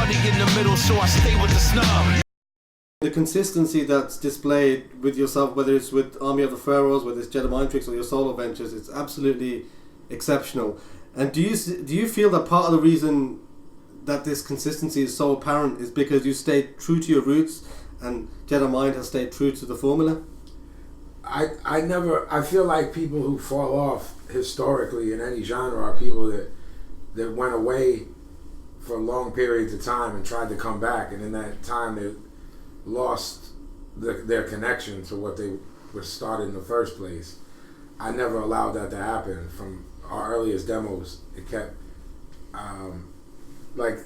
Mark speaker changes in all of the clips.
Speaker 1: study in the middle, so I stay with the snub.
Speaker 2: The consistency that's displayed with yourself, whether it's with Army of the Pharaohs, whether it's Jedi Mind Tricks or your solo ventures, it's absolutely exceptional. And do you feel that part of the reason that this consistency is so apparent is because you stayed true to your roots and Jedi Mind has stayed true to the formula?
Speaker 3: I feel like people who fall off historically in any genre are people that went away for long periods of time and tried to come back, and in that time they lost their connection to what they were started in the first place. I never allowed that to happen. From our earliest demos, it kept like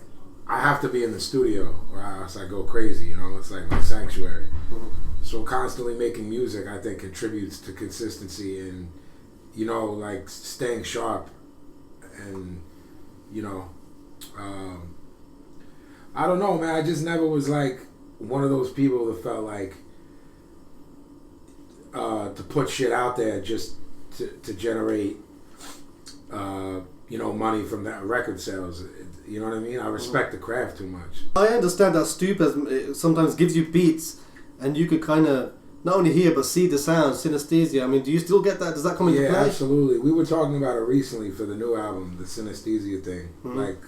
Speaker 3: I have to be in the studio or else I go crazy, you know. It's like my sanctuary. Mm-hmm. So constantly making music, I think, contributes to consistency and, you know, like staying sharp and, you know, I don't know, man. I just never was like one of those people that felt like to put shit out there just to generate, you know, money from that record sales. You know what I mean? I respect the craft too much.
Speaker 2: I understand that Stoop sometimes gives you beats and you could kind of not only hear but see the sound, synesthesia. I mean, do you still get that? Does that come into play?
Speaker 3: Yeah, absolutely. We were talking about it recently for the new album, the synesthesia thing. Mm-hmm. Like,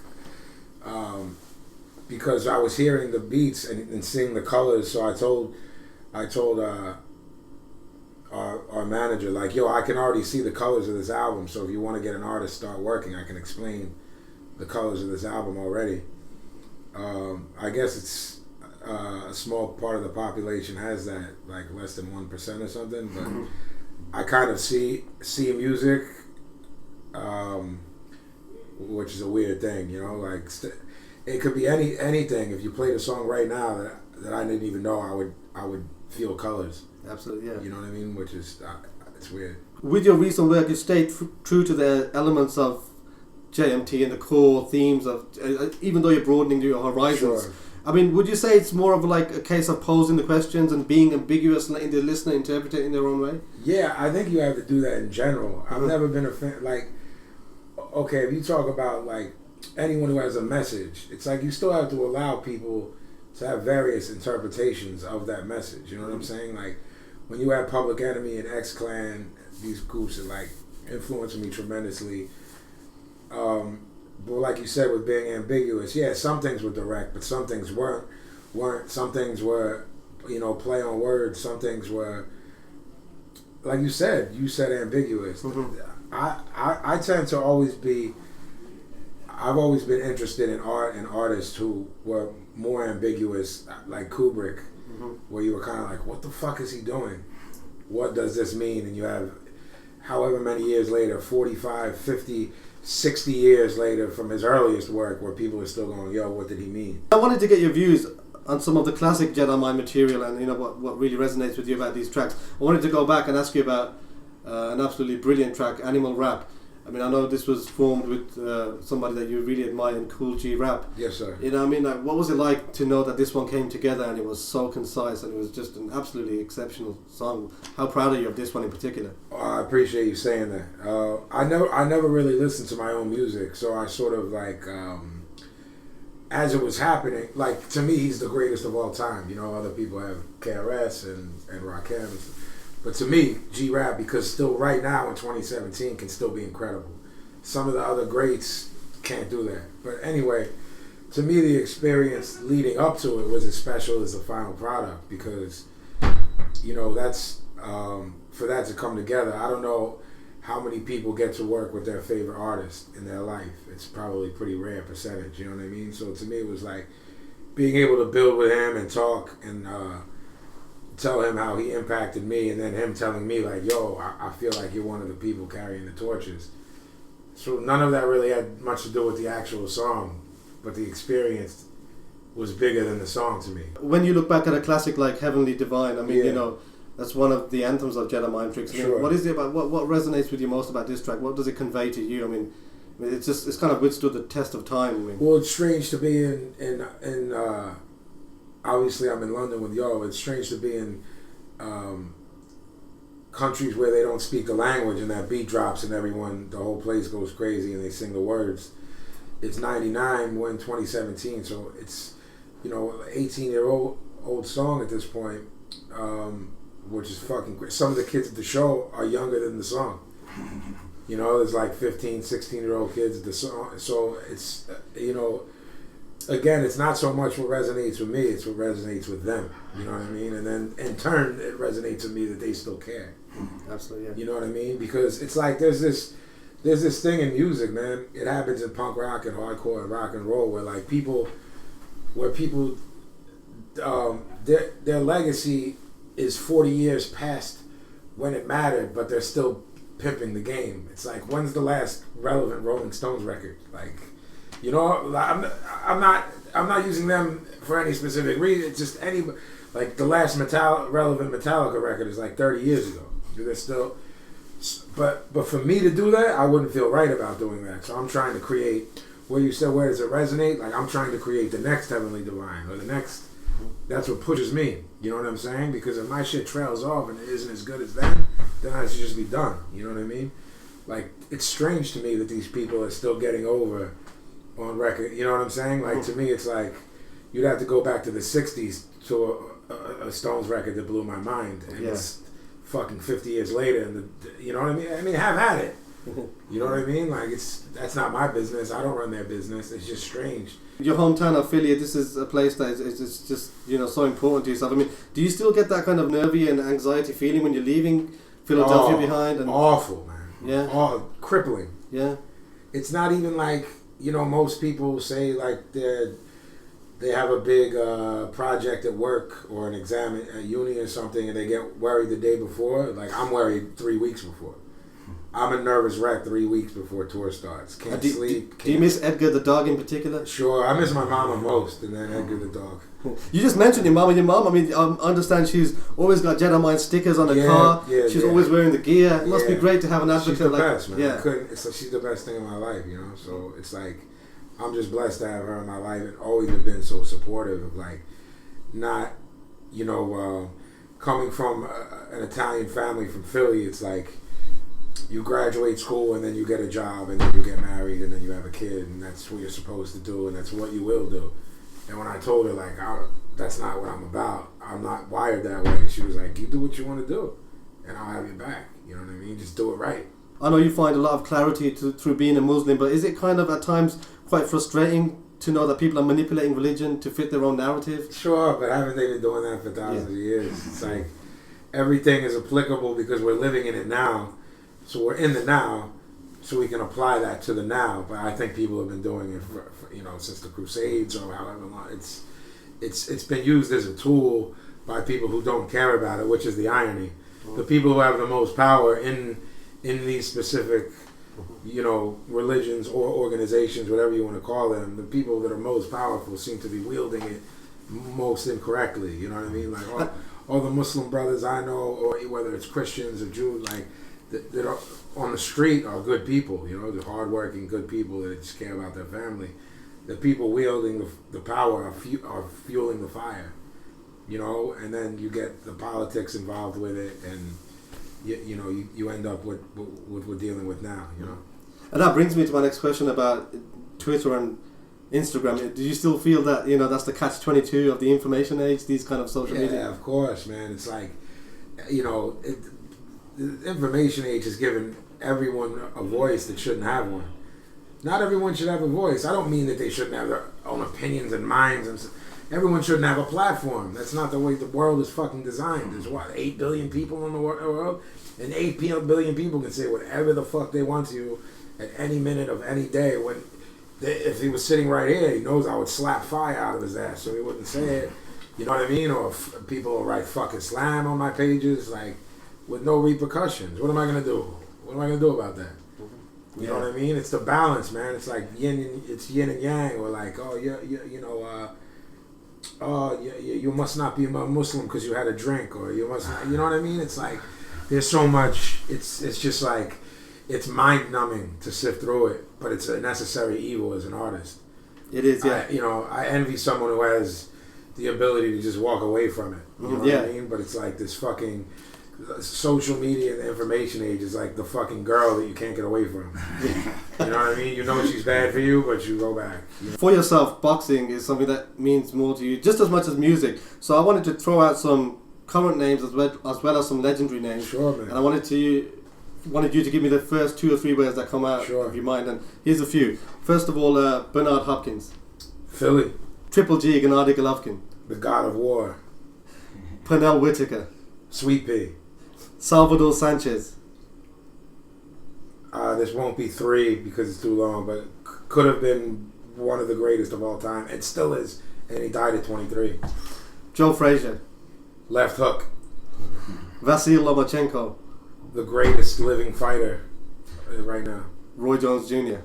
Speaker 3: because I was hearing the beats and seeing the colors, so I told our manager, like, yo, I can already see the colors of this album, so if you want to get an artist start working, I can explain the colors of this album already. I guess it's a small part of the population has that, like less than 1% or something, but mm-hmm. I kind of see music, which is a weird thing, you know, like it could be anything. If you played a song right now that I didn't even know, I would feel colors.
Speaker 2: Absolutely, yeah.
Speaker 3: You know what I mean? Which is it's weird.
Speaker 2: With your recent work, you stayed true to the elements of JMT and the core themes of, even though you're broadening your horizons.
Speaker 3: Sure.
Speaker 2: I mean, would you say it's more of like a case of posing the questions and being ambiguous and letting the listener interpret it in their own way?
Speaker 3: Yeah, I think you have to do that in general. I've never been a fan, like, okay, if you talk about like anyone who has a message, it's like you still have to allow people to have various interpretations of that message. You know what I'm saying? Like, when you have Public Enemy and X-Clan, these groups are like influencing me tremendously. But like you said, with being ambiguous, yeah, some things were direct, but some things weren't. Some things were, you know, play on words. Some things were, like you said ambiguous. Mm-hmm. I tend to always be, I've always been interested in art and artists who were more ambiguous, like Kubrick, mm-hmm. where you were kind of like, what the fuck is he doing? What does this mean? And you have, however many years later, 45, 50, 60 years later from his earliest work, where people are still going, yo, what did he mean?
Speaker 2: I wanted to get your views on some of the classic Jedi Mind material and, you know, what really resonates with you about these tracks. I wanted to go back and ask you about an absolutely brilliant track, Animal Rap. I mean, I know this was formed with somebody that you really admire in Cool G Rap.
Speaker 3: Yes, sir.
Speaker 2: You know what I mean? Like, what was it like to know that this one came together and it was so concise and it was just an absolutely exceptional song? How proud are you of this one in particular?
Speaker 3: I appreciate you saying that. I never really listened to my own music, so I sort of like, as it was happening, like, to me, he's the greatest of all time. You know, other people have KRS and Rakim. But to me, G-Rap, because still right now in 2017 can still be incredible. Some of the other greats can't do that. But anyway, to me, the experience leading up to it was as special as the final product, because, you know, that's, for that to come together, I don't know how many people get to work with their favorite artist in their life. It's probably a pretty rare percentage, you know what I mean? So to me, it was like being able to build with him and talk and tell him how he impacted me, and then him telling me like, yo, I feel like you're one of the people carrying the torches. So none of that really had much to do with the actual song, but the experience was bigger than the song to me.
Speaker 2: When you look back at a classic like Heavenly Divine, I mean, yeah. You know, that's one of the anthems of Jedi Mind Tricks. I mean,
Speaker 3: sure.
Speaker 2: What is it about? What resonates with you most about this track? What does it convey to you? I mean, it's kind of withstood the test of time. I mean,
Speaker 3: well, it's strange to be in obviously I'm in London with y'all. It's strange to be in countries where they don't speak the language, and that beat drops and everyone, the whole place goes crazy and they sing the words. it's 99, we're in 2017, so it's, 18-year-old song at this point, which is fucking great. Some of the kids at the show are younger than the song. There's like 15, 16-year-old kids at the song. So it's, again, it's not so much what resonates with me, it's what resonates with them. You know what I mean? And then in turn, it resonates with me that they still care.
Speaker 2: Absolutely, yeah.
Speaker 3: You know what I mean? Because it's like there's this thing in music, man. It happens in punk rock and hardcore and rock and roll where people their legacy is 40 years past when it mattered, but they're still pimping the game. It's like, when's the last relevant Rolling Stones record? Like, I'm not using them for any specific reason. It's just like the last relevant Metallica record is like 30 years ago. They're still, but for me to do that, I wouldn't feel right about doing that. So I'm trying to create. Where you said, where does it resonate? Like, I'm trying to create the next Heavenly Divine or the next. That's what pushes me. You know what I'm saying? Because if my shit trails off and it isn't as good as them, then I should just be done. You know what I mean? Like, it's strange to me that these people are still getting over on record. You know what I'm saying? Like, to me, it's like you'd have to go back to the 60s to a Stones record that blew my mind. And it's fucking 50 years later. And you know what I mean? I mean, have at it. You know what I mean? Like, that's not my business. I don't run their business. It's just strange.
Speaker 2: Your hometown affiliate, this is a place that is just, so important to yourself. I mean, do you still get that kind of nervy and anxiety feeling when you're leaving Philadelphia behind? And
Speaker 3: awful, man.
Speaker 2: Yeah.
Speaker 3: Crippling.
Speaker 2: Yeah.
Speaker 3: It's not even like, most people say like they have a big project at work or an exam at uni or something and they get worried the day before. Like, I'm worried 3 weeks before. I'm a nervous wreck 3 weeks before tour starts. Can't sleep.
Speaker 2: Do you miss Edgar the dog in particular?
Speaker 3: Sure, I miss my mama most, and then Edgar the dog.
Speaker 2: You just mentioned your mom. I mean, I understand she's always got Jedi Mind stickers on her car. Yeah, she's always wearing the gear. It must be great to have an advocate.
Speaker 3: She's the
Speaker 2: like
Speaker 3: best, man.
Speaker 2: Yeah.
Speaker 3: She's the best thing in my life, So it's like, I'm just blessed to have her in my life and always have been so supportive of like, not, coming from an Italian family from Philly. It's like, you graduate school and then you get a job and then you get married and then you have a kid and that's what you're supposed to do and that's what you will do. And when I told her like, that's not what I'm about, I'm not wired that way, she was like, you do what you want to do and I'll have you back. You know what I mean? Just do it right.
Speaker 2: I know you find a lot of clarity through being a Muslim, but is it kind of at times quite frustrating to know that people are manipulating religion to fit their own narrative?
Speaker 3: Sure, but haven't they been doing that for thousands of years? It's like everything is applicable because we're living in it now. So we're in the now, so we can apply that to the now. But I think people have been doing it for since the Crusades or however long. It's been used as a tool by people who don't care about it, which is the irony. The people who have the most power in these specific, religions or organizations, whatever you want to call them, the people that are most powerful seem to be wielding it most incorrectly. You know what I mean? Like all the Muslim brothers I know, or whether it's Christians or Jews, like. That are on the street are good people, they're hardworking, good people that just care about their family. The people wielding the power are fueling the fire, and then you get the politics involved with it, and you end up with what we're dealing with now,
Speaker 2: And that brings me to my next question about Twitter and Instagram. Do you still feel that, that's the catch-22 of the information age, these kind of social media?
Speaker 3: Yeah, of course, man. It's like, the information age has given everyone a voice that shouldn't have one. Not everyone should have a voice. I don't mean that they shouldn't have their own opinions and minds. And everyone shouldn't have a platform. That's not the way the world is fucking designed. There's 8 billion people in the world, and 8 billion people can say whatever the fuck they want to at any minute of any day. If he was sitting right here, he knows I would slap fire out of his ass, so he wouldn't say it. You know what I mean? Or if people will write fucking slam on my pages, like, with no repercussions. What am I gonna do? What am I gonna do about that? You know what I mean? It's the balance, man. It's like yin and yang, or like, you must not be a Muslim because you had a drink, or you must, you know what I mean? It's like there's so much. It's just like it's mind numbing to sift through it, but it's a necessary evil as an artist.
Speaker 2: It is, yeah.
Speaker 3: I envy someone who has the ability to just walk away from it. You know what I mean? But it's like this fucking social media and the information age is like the fucking girl that you can't get away from. You know what I mean? You know she's bad for you, but you go back.
Speaker 2: For yourself, boxing is something that means more to you, just as much as music. So I wanted to throw out some current names as well as some legendary names.
Speaker 3: Sure, man.
Speaker 2: And I wanted you to give me the first 2 or 3 words that come out of your mind. And here's a few. First of all, Bernard Hopkins.
Speaker 3: Philly.
Speaker 2: Triple G, Gennady Golovkin.
Speaker 3: The God of War.
Speaker 2: Pernell Whitaker.
Speaker 3: Sweet Pea.
Speaker 2: Salvador Sanchez.
Speaker 3: This won't be 3 because it's too long, but could have been one of the greatest of all time. It still is, and he died at 23.
Speaker 2: Joe Frazier.
Speaker 3: Left hook.
Speaker 2: Vasyl Lomachenko.
Speaker 3: The greatest living fighter right now.
Speaker 2: Roy Jones Jr.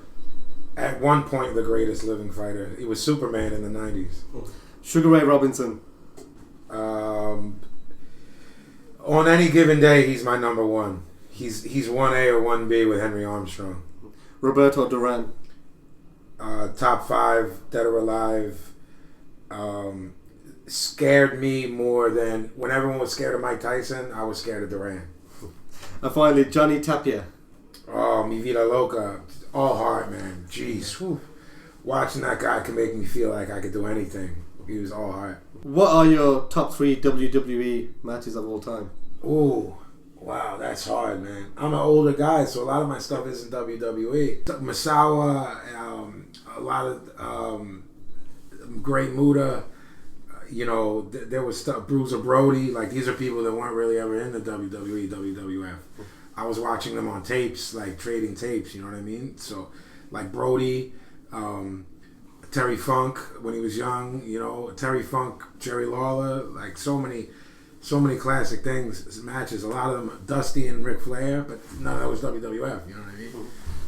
Speaker 3: At one point, the greatest living fighter. He was Superman in the 90s.
Speaker 2: Sugar Ray Robinson.
Speaker 3: On any given day, he's my number 1. He's 1A or 1B with Henry Armstrong.
Speaker 2: Roberto Duran.
Speaker 3: Top 5, dead or alive. Scared me more than when everyone was scared of Mike Tyson. I was scared of Duran.
Speaker 2: And finally, Johnny Tapia.
Speaker 3: Oh, Mi Vida Loca. All heart, man. Jeez. Whew. Watching that guy can make me feel like I could do anything. He was all heart.
Speaker 2: What are your top 3 WWE matches of all time?
Speaker 3: Ooh. Wow, that's hard, man. I'm an older guy, so a lot of my stuff isn't WWE. Misawa, a lot of Great Muta. There was stuff. Bruiser Brody. Like, these are people that weren't really ever in the WWE, WWF. I was watching them on tapes, like trading tapes. You know what I mean? So, like Brody, Terry Funk when he was young. Terry Funk, Jerry Lawler. Like so many classic things, matches. A lot of them, Dusty and Ric Flair, but none of that was WWF. You know what I mean?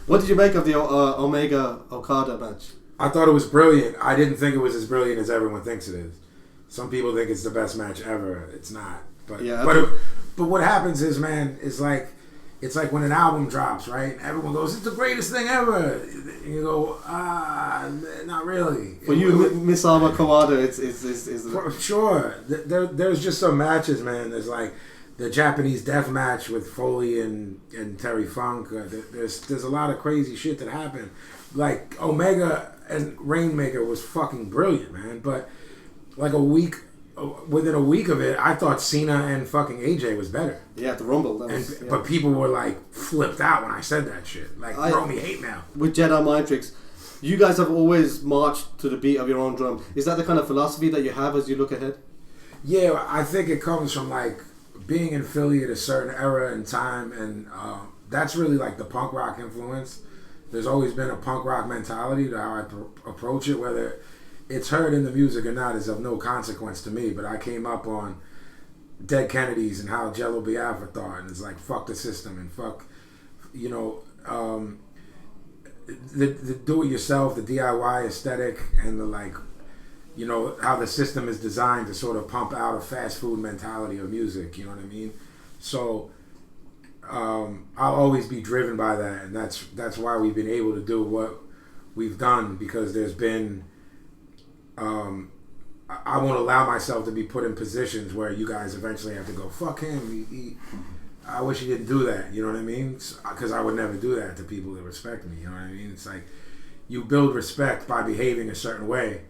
Speaker 2: What did you make of the Omega Okada match?
Speaker 3: I thought it was brilliant. I didn't think it was as brilliant as everyone thinks it is. Some people think it's the best match ever. It's not. But
Speaker 2: yeah,
Speaker 3: but what happens is, man, it's like when an album drops, right? Everyone goes, "It's the greatest thing ever." And you go, not really.
Speaker 2: For you, Misawa Kawada, it's
Speaker 3: for sure. There's just some matches, man. There's like the Japanese death match with Foley and Terry Funk. There's a lot of crazy shit that happened. Like Omega and Rainmaker was fucking brilliant, man. But like within a week of it, I thought Cena and fucking AJ was better.
Speaker 2: Yeah, the Rumble.
Speaker 3: But people were like flipped out when I said that shit. Like, throw me hate mail.
Speaker 2: With Jedi Mind Tricks, you guys have always marched to the beat of your own drum. Is that the kind of philosophy that you have as you look ahead?
Speaker 3: Yeah, I think it comes from like being in Philly at a certain era and time, and that's really like the punk rock influence. There's always been a punk rock mentality to how I approach it, whether it's heard in the music or not is of no consequence to me. But I came up on Dead Kennedys and how Jello Biafra thought, and it's like fuck the system and fuck, the do-it-yourself, the DIY aesthetic, and the like, how the system is designed to sort of pump out a fast food mentality of music. You know what I mean? So I'll always be driven by that, and that's why we've been able to do what we've done, because there's been I won't allow myself to be put in positions where you guys eventually have to go, fuck him. I wish he didn't do that. You know what I mean? Because I would never do that to people that respect me. You know what I mean? It's like you build respect by behaving a certain way,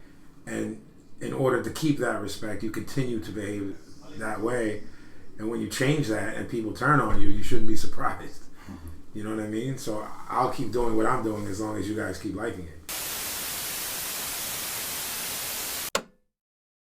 Speaker 3: and in order to keep that respect, you continue to behave that way. And when you change that and people turn on you, you shouldn't be surprised. You know what I mean? So I'll keep doing what I'm doing as long as you guys keep liking it.